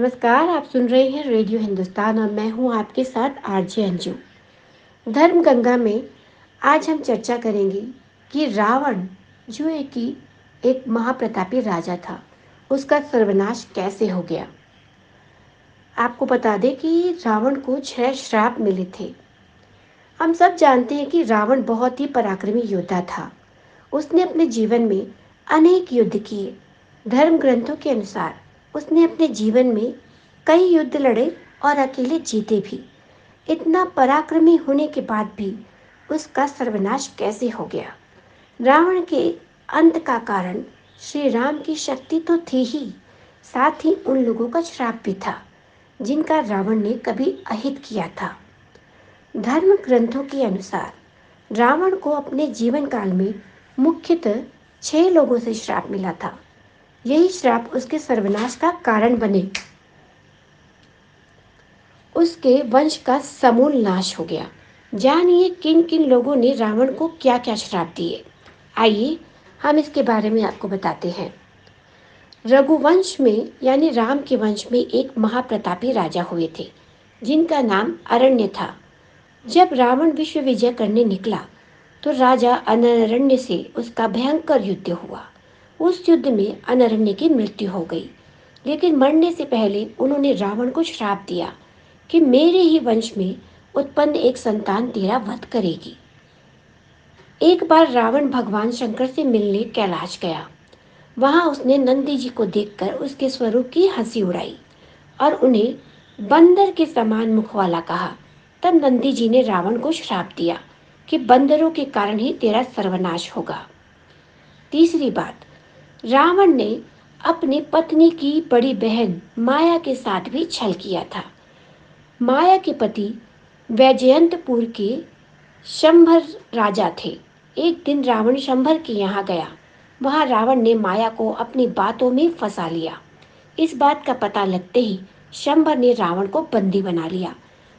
नमस्कार। आप सुन रहे हैं रेडियो हिंदुस्तान और मैं हूं आपके साथ आरजे अंजू। धर्म गंगा में आज हम चर्चा करेंगे कि रावण जो एक महाप्रतापी राजा था, उसका सर्वनाश कैसे हो गया। आपको बता दें कि रावण को 6 श्राप मिले थे। हम सब जानते हैं कि रावण बहुत ही पराक्रमी योद्धा था। उसने अपने जीवन में अनेक युद्ध किए। धर्म ग्रंथों के अनुसार उसने अपने जीवन में कई युद्ध लड़े और अकेले जीते भी। इतना पराक्रमी होने के बाद भी उसका सर्वनाश कैसे हो गया। रावण के अंत का कारण श्री राम की शक्ति तो थी ही, साथ ही उन लोगों का श्राप भी था जिनका रावण ने कभी अहित किया था। धर्म ग्रंथों के अनुसार रावण को अपने जीवन काल में मुख्यतः 6 लोगों से श्राप मिला था। यही श्राप उसके सर्वनाश का कारण बने। उसके वंश का समूल नाश हो गया। जानिए किन किन लोगों ने रावण को क्या क्या श्राप दिए। आइए हम इसके बारे में आपको बताते हैं। रघुवंश में यानी राम के वंश में एक महाप्रतापी राजा हुए थे जिनका नाम अरण्य था। जब रावण विश्व विजय करने निकला तो राजा अनरण्य से उसका भयंकर युद्ध हुआ। उस युद्ध में अनरण्य की मृत्यु हो गई, लेकिन मरने से पहले उन्होंने रावण को श्राप दिया कि मेरे ही वंश में उत्पन्न एक संतान तेरा वध करेगी। एक बार रावण भगवान शंकर से मिलने कैलाश गया। वहां उसने नंदी जी को देखकर उसके स्वरूप की हंसी उड़ाई और उन्हें बंदर के समान मुख वाला कहा। तब नंदी जी ने रावण को श्राप दिया कि बंदरों के कारण ही तेरा सर्वनाश होगा। तीसरी बात, रावण ने अपनी पत्नी की बड़ी बहन माया के साथ भी छल किया था। माया के पति वैजयंतपुर के शंभर राजा थे। एक दिन रावण शंभर के यहाँ गया। वहां रावण ने माया को अपनी बातों में फंसा लिया। इस बात का पता लगते ही शंभर ने रावण को बंदी बना लिया।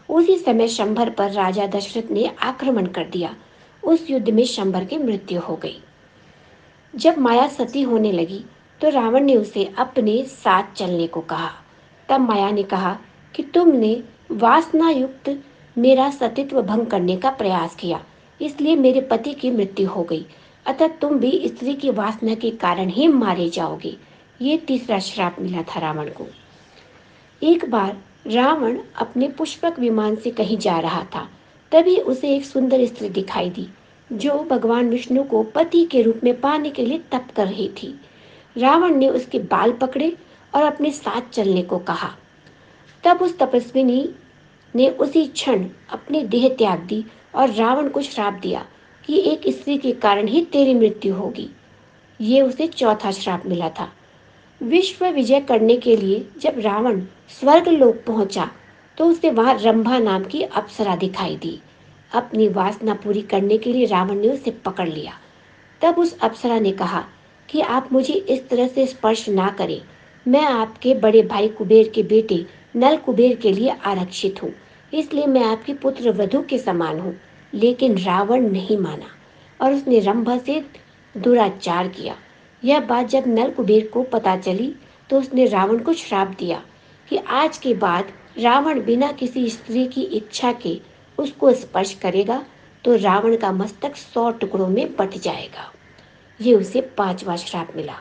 उसी समय शंभर पर राजा दशरथ ने आक्रमण कर दिया। उस युद्ध में शंभर की मृत्यु हो गई। जब माया सती होने लगी तो रावण ने उसे अपने साथ चलने को कहा। तब माया ने कहा कि तुमने वासना युक्त मेरा सतीत्व भंग करने का प्रयास किया, इसलिए मेरे पति की मृत्यु हो गई। अतः तुम भी स्त्री की वासना के कारण ही मारे जाओगे। ये तीसरा श्राप मिला था रावण को। एक बार रावण अपने पुष्पक विमान से कहीं जा रहा था। तभी उसे एक सुंदर स्त्री दिखाई दी जो भगवान विष्णु को पति के रूप में पाने के लिए तप कर रही थी। रावण ने उसके बाल पकड़े और अपने साथ चलने को कहा। तब उस तपस्विनी ने उसी क्षण अपनी देह त्याग दी और रावण को श्राप दिया कि एक स्त्री के कारण ही तेरी मृत्यु होगी। ये उसे चौथा श्राप मिला था। विश्व विजय करने के लिए जब रावण स्वर्ग लोक पहुंचा तो उसे वहां रंभा नाम की अप्सरा दिखाई दी। अपनी वासना पूरी करने के लिए रावण ने उसे पकड़ लिया। तब उस अप्सरा ने कहा कि आप मुझे इस तरह से स्पर्श ना करें। मैं आपके बड़े भाई कुबेर के बेटे नल कुबेर के लिए आरक्षित हूँ, इसलिए मैं आपकी पुत्र वधू के समान हूँ। लेकिन रावण नहीं माना और उसने रंभा से दुराचार किया। यह बात जब नल कुबेर को पता चली तो उसने रावण को श्राप दिया कि आज के बाद रावण बिना किसी स्त्री की इच्छा के उसको स्पर्श करेगा तो रावण का मस्तक 100 टुकड़ों में बट जाएगा। ये उसे 5वां श्राप मिला।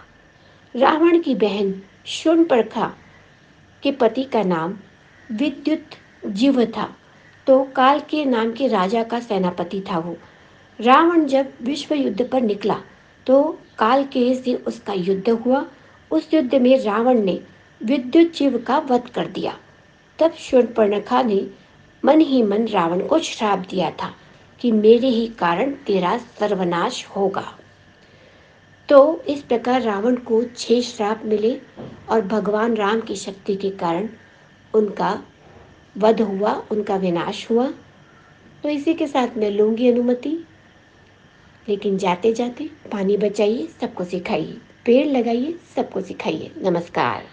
रावण की बहन शूर्पणखा के पति का नाम विद्युत जीव था, तो काल के नाम के राजा का सेनापति था वो। रावण जब विश्व युद्ध पर निकला तो काल के से उसका युद्ध हुआ। उस युद्ध में रावण ने विद्युत जीव का वध कर दिया। तब शूर्पणखा ने मन ही मन रावण को श्राप दिया था कि मेरे ही कारण तेरा सर्वनाश होगा। तो इस प्रकार रावण को 6 श्राप मिले और भगवान राम की शक्ति के कारण उनका वध हुआ, उनका विनाश हुआ। तो इसी के साथ मैं लूंगी अनुमति, लेकिन जाते जाते पानी बचाइए, सबको सिखाइए, पेड़ लगाइए, सबको सिखाइए। नमस्कार।